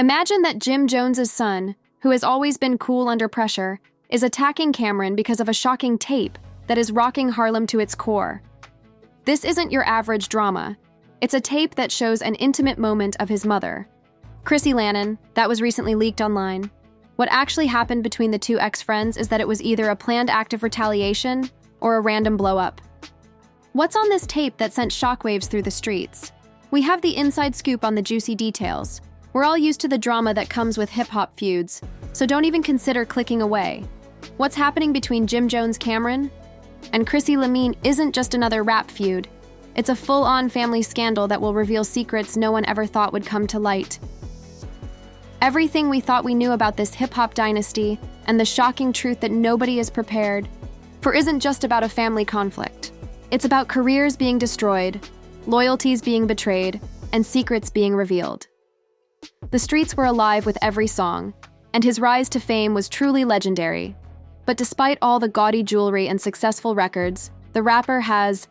Imagine that Jim Jones's son, who has always been cool under pressure, is attacking Cameron because of a shocking tape that is rocking Harlem to its core. This isn't your average drama. It's a tape that shows an intimate moment of his mother, Chrissy Lannon, that was recently leaked online. What actually happened between the two ex-friends is that it was either a planned act of retaliation or a random blow-up. What's on this tape that sent shockwaves through the streets? We have the inside scoop on the juicy details. We're all used to the drama that comes with hip-hop feuds, so don't even consider clicking away. What's happening between Jim Jones Cameron and Chrissy Lamine isn't just another rap feud. It's a full-on family scandal that will reveal secrets no one ever thought would come to light. Everything we thought we knew about this hip-hop dynasty and the shocking truth that nobody is prepared for isn't just about a family conflict. It's about careers being destroyed, loyalties being betrayed, and secrets being revealed. The streets were alive with every song, and his rise to fame was truly legendary. But despite all the gaudy jewelry and successful records, the rapper has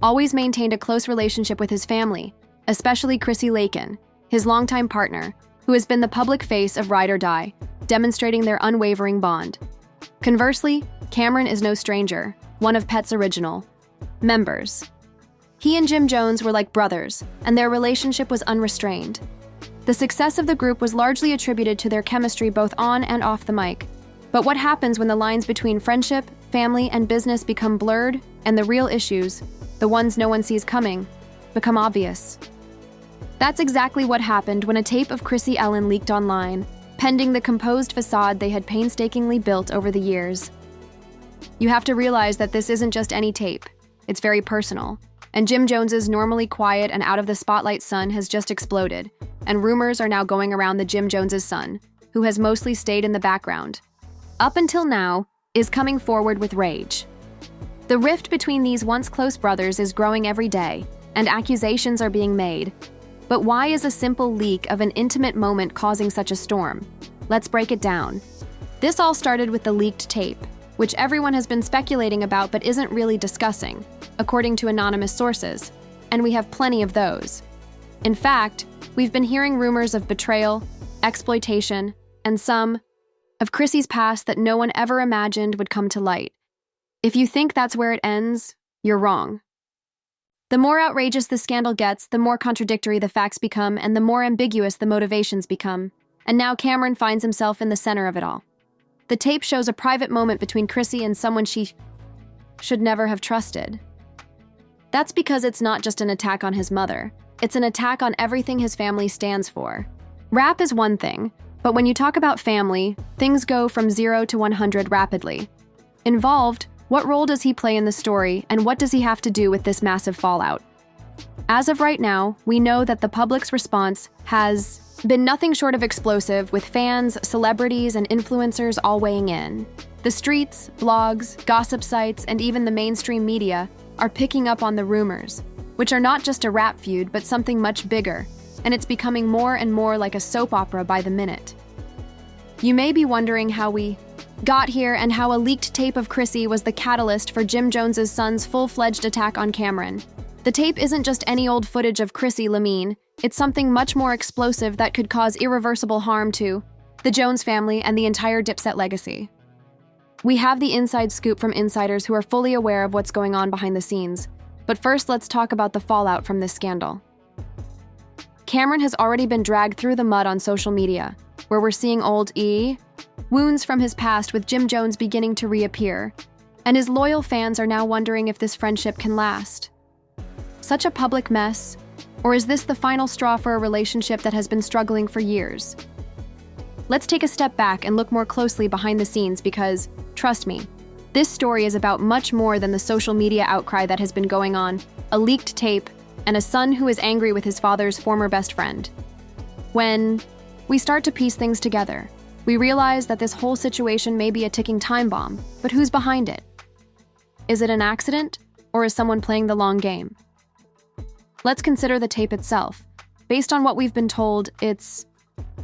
always maintained a close relationship with his family, especially Chrissy Lakin, his longtime partner, who has been the public face of Ride or Die, demonstrating their unwavering bond. Conversely, Cameron is no stranger, one of Pet's original members. He and Jim Jones were like brothers, and their relationship was unrestrained. The success of the group was largely attributed to their chemistry both on and off the mic. But what happens when the lines between friendship, family, and business become blurred, and the real issues, the ones no one sees coming, become obvious? That's exactly what happened when a tape of Chrissy Ellen leaked online, pending the composed facade they had painstakingly built over the years. You have to realize that this isn't just any tape. It's very personal. And Jim Jones's normally quiet and out-of-the-spotlight son has just exploded, and rumors are now going around the Jim Jones's son, who has mostly stayed in the background, up until now, is coming forward with rage. The rift between these once close brothers is growing every day, and accusations are being made. But why is a simple leak of an intimate moment causing such a storm? Let's break it down. This all started with the leaked tape, which everyone has been speculating about but isn't really discussing, according to anonymous sources, and we have plenty of those. In fact, we've been hearing rumors of betrayal, exploitation, and some of Chrissy's past that no one ever imagined would come to light. If you think that's where it ends, you're wrong. The more outrageous the scandal gets, the more contradictory the facts become, and the more ambiguous the motivations become. And now Cameron finds himself in the center of it all. The tape shows a private moment between Chrissy and someone she should never have trusted. That's because it's not just an attack on his mother. It's an attack on everything his family stands for. Rap is one thing, but when you talk about family, things go from 0 to 100 rapidly. Involved, what role does he play in the story, and what does he have to do with this massive fallout? As of right now, we know that the public's response has been nothing short of explosive, with fans, celebrities, and influencers all weighing in. The streets, blogs, gossip sites, and even the mainstream media are picking up on the rumors, which are not just a rap feud, but something much bigger, and it's becoming more and more like a soap opera by the minute. You may be wondering how we got here and how a leaked tape of Chrissy was the catalyst for Jim Jones's son's full-fledged attack on Cameron. The tape isn't just any old footage of Chrissy Lamine, it's something much more explosive that could cause irreversible harm to the Jones family and the entire Dipset legacy. We have the inside scoop from insiders who are fully aware of what's going on behind the scenes. But first, let's talk about the fallout from this scandal. Cameron has already been dragged through the mud on social media, where we're seeing old wounds from his past, with Jim Jones beginning to reappear, and his loyal fans are now wondering if this friendship can last. Such a public mess, or is this the final straw for a relationship that has been struggling for years? Let's take a step back and look more closely behind the scenes because, trust me, this story is about much more than the social media outcry that has been going on, a leaked tape, and a son who is angry with his father's former best friend. When we start to piece things together, we realize that this whole situation may be a ticking time bomb, but who's behind it? Is it an accident, or is someone playing the long game? Let's consider the tape itself. Based on what we've been told, it's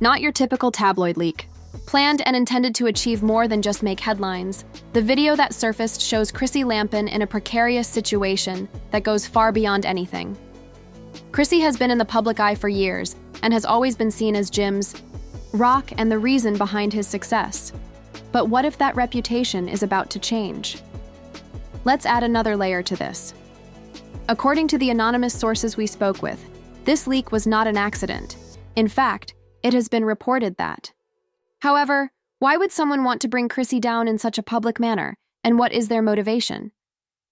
not your typical tabloid leak. Planned and intended to achieve more than just make headlines, the video that surfaced shows Chrissy Lampin in a precarious situation that goes far beyond anything. Chrissy has been in the public eye for years and has always been seen as Jim's rock and the reason behind his success. But what if that reputation is about to change? Let's add another layer to this. According to the anonymous sources we spoke with, this leak was not an accident. In fact, it has been reported that. However, why would someone want to bring Chrissy down in such a public manner, and what is their motivation?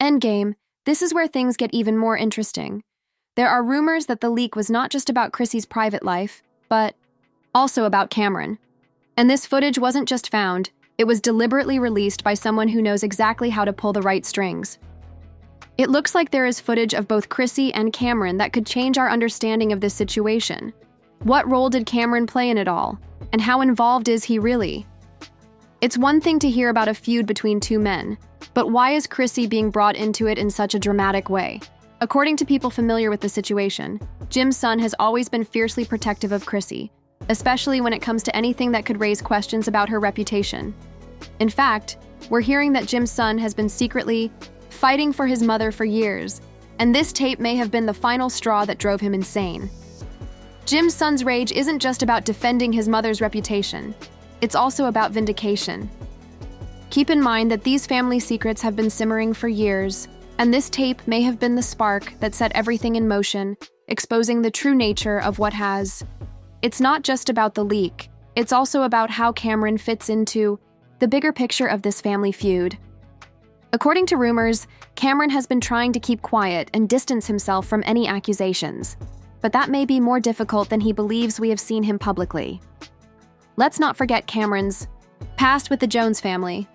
Endgame, this is where things get even more interesting. There are rumors that the leak was not just about Chrissy's private life, but also about Cameron. And this footage wasn't just found, it was deliberately released by someone who knows exactly how to pull the right strings. It looks like there is footage of both Chrissy and Cameron that could change our understanding of this situation. What role did Cameron play in it all? And how involved is he really? It's one thing to hear about a feud between two men, but why is Chrissy being brought into it in such a dramatic way? According to people familiar with the situation, Jim's son has always been fiercely protective of Chrissy, especially when it comes to anything that could raise questions about her reputation. In fact, we're hearing that Jim's son has been secretly fighting for his mother for years, and this tape may have been the final straw that drove him insane. Jim's son's rage isn't just about defending his mother's reputation, it's also about vindication. Keep in mind that these family secrets have been simmering for years, and this tape may have been the spark that set everything in motion, exposing the true nature of what has. It's not just about the leak, it's also about how Cameron fits into the bigger picture of this family feud. According to rumors, Cameron has been trying to keep quiet and distance himself from any accusations, but that may be more difficult than he believes. We have seen him publicly. Let's not forget Cameron's past with the Jones family.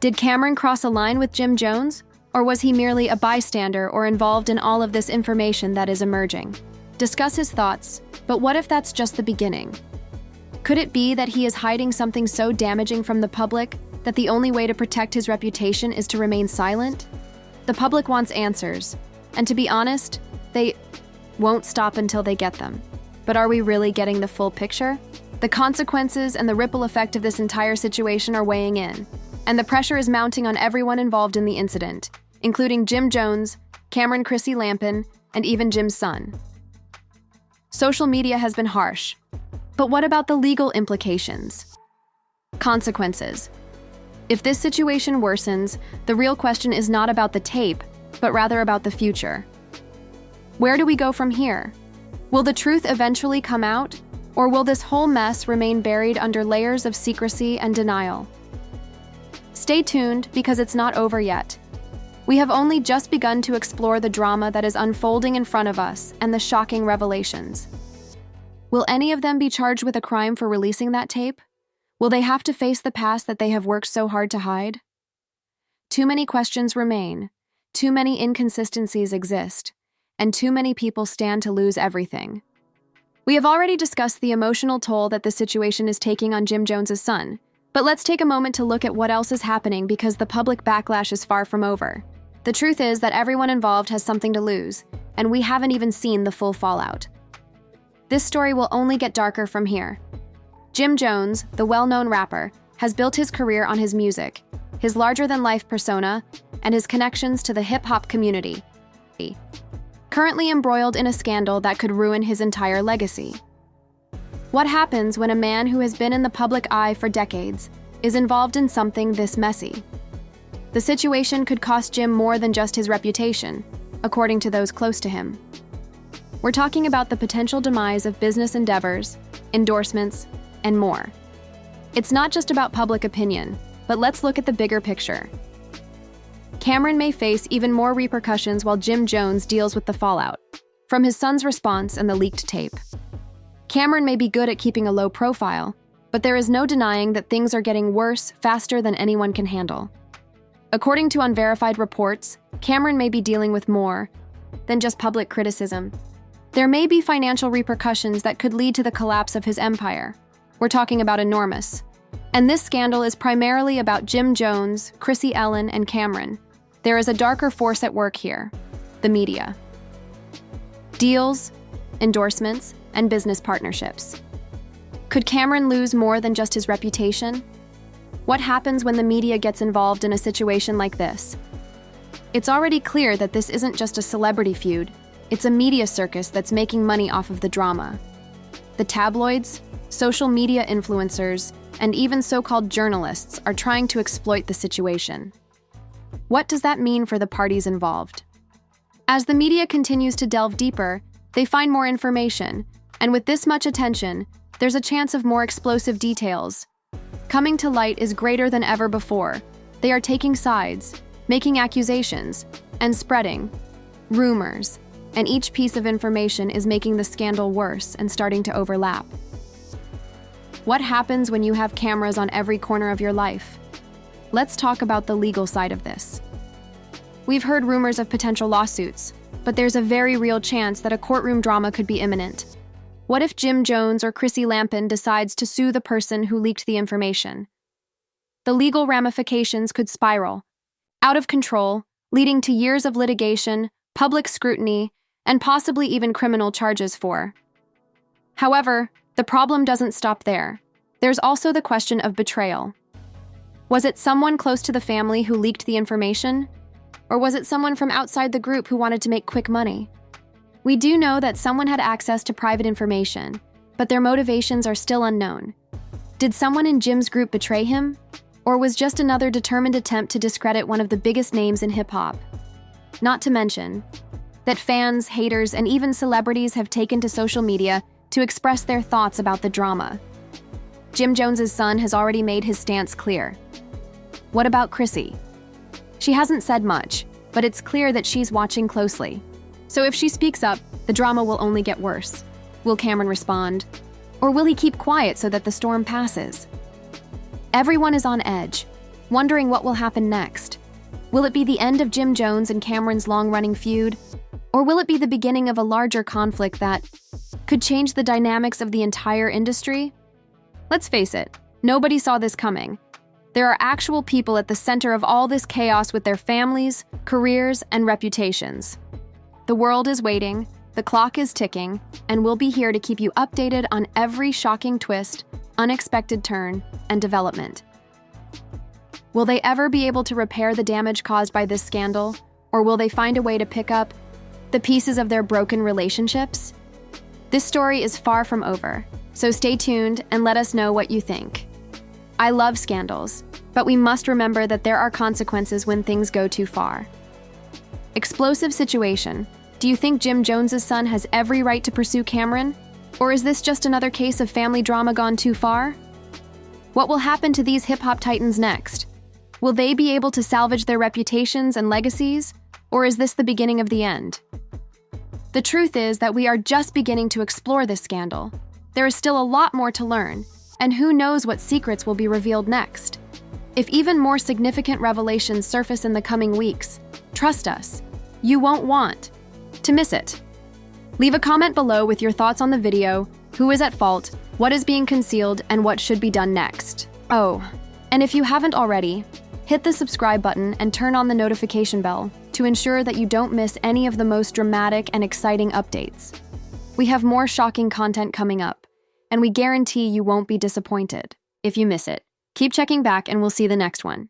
Did Cameron cross a line with Jim Jones, or was he merely a bystander or involved in all of this information that is emerging? Discuss his thoughts, but what if that's just the beginning? Could it be that he is hiding something so damaging from the public that the only way to protect his reputation is to remain silent? The public wants answers, and to be honest, they won't stop until they get them. But are we really getting the full picture? The consequences and the ripple effect of this entire situation are weighing in, and the pressure is mounting on everyone involved in the incident, including Jim Jones, Cameron Chrissy Lampin, and even Jim's son. Social media has been harsh, but what about the legal implications? Consequences. If this situation worsens, the real question is not about the tape, but rather about the future. Where do we go from here? Will the truth eventually come out, or will this whole mess remain buried under layers of secrecy and denial? Stay tuned, because it's not over yet. We have only just begun to explore the drama that is unfolding in front of us and the shocking revelations. Will any of them be charged with a crime for releasing that tape? Will they have to face the past that they have worked so hard to hide? Too many questions remain, too many inconsistencies exist, and too many people stand to lose everything. We have already discussed the emotional toll that this situation is taking on Jim Jones' son, but let's take a moment to look at what else is happening, because the public backlash is far from over. The truth is that everyone involved has something to lose, and we haven't even seen the full fallout. This story will only get darker from here. Jim Jones, the well-known rapper, has built his career on his music, his larger-than-life persona, and his connections to the hip-hop community. Currently embroiled in a scandal that could ruin his entire legacy. What happens when a man who has been in the public eye for decades is involved in something this messy? The situation could cost Jim more than just his reputation, according to those close to him. We're talking about the potential demise of business endeavors, endorsements, and more. It's not just about public opinion, but let's look at the bigger picture. Cameron may face even more repercussions while Jim Jones deals with the fallout from his son's response and the leaked tape. Cameron may be good at keeping a low profile, but there is no denying that things are getting worse faster than anyone can handle. According to unverified reports, Cameron may be dealing with more than just public criticism. There may be financial repercussions that could lead to the collapse of his empire. We're talking about enormous. And this scandal is primarily about Jim Jones, Chrissy Ellen, and Cameron. There is a darker force at work here: the media. Deals, endorsements, and business partnerships. Could Cameron lose more than just his reputation? What happens when the media gets involved in a situation like this? It's already clear that this isn't just a celebrity feud, it's a media circus that's making money off of the drama. The tabloids, social media influencers, and even so-called journalists are trying to exploit the situation. What does that mean for the parties involved? As the media continues to delve deeper, they find more information, and with this much attention, there's a chance of more explosive details. Coming to light is greater than ever before. They are taking sides, making accusations, and spreading rumors, and each piece of information is making the scandal worse and starting to overlap. What happens when you have cameras on every corner of your life? Let's talk about the legal side of this. We've heard rumors of potential lawsuits, but there's a very real chance that a courtroom drama could be imminent. What if Jim Jones or Chrissy Lampin decides to sue the person who leaked the information? The legal ramifications could spiral out of control, leading to years of litigation, public scrutiny, and possibly even criminal charges for. However, the problem doesn't stop there. There's also the question of betrayal. Was it someone close to the family who leaked the information? Or was it someone from outside the group who wanted to make quick money? We do know that someone had access to private information, but their motivations are still unknown. Did someone in Jim's group betray him? Or was just another determined attempt to discredit one of the biggest names in hip-hop? Not to mention that fans, haters, and even celebrities have taken to social media to express their thoughts about the drama. Jim Jones's son has already made his stance clear. What about Chrissy? She hasn't said much, but it's clear that she's watching closely. So if she speaks up, the drama will only get worse. Will Cameron respond? Or will he keep quiet so that the storm passes? Everyone is on edge, wondering what will happen next. Will it be the end of Jim Jones and Cameron's long-running feud? Or will it be the beginning of a larger conflict that could change the dynamics of the entire industry? Let's face it, nobody saw this coming. There are actual people at the center of all this chaos with their families, careers, and reputations. The world is waiting, the clock is ticking, and we'll be here to keep you updated on every shocking twist, unexpected turn, and development. Will they ever be able to repair the damage caused by this scandal, or will they find a way to pick up the pieces of their broken relationships? This story is far from over, so stay tuned and let us know what you think. I love scandals, but we must remember that there are consequences when things go too far. Explosive situation. Do you think Jim Jones's son has every right to pursue Cameron? Or is this just another case of family drama gone too far? What will happen to these hip-hop titans next? Will they be able to salvage their reputations and legacies? Or is this the beginning of the end? The truth is that we are just beginning to explore this scandal. There is still a lot more to learn, and who knows what secrets will be revealed next. If even more significant revelations surface in the coming weeks, trust us, you won't want to miss it. Leave a comment below with your thoughts on the video, who is at fault, what is being concealed, and what should be done next. Oh, and if you haven't already, hit the subscribe button and turn on the notification bell to ensure that you don't miss any of the most dramatic and exciting updates. We have more shocking content coming up, and we guarantee you won't be disappointed if you miss it. Keep checking back and we'll see the next one.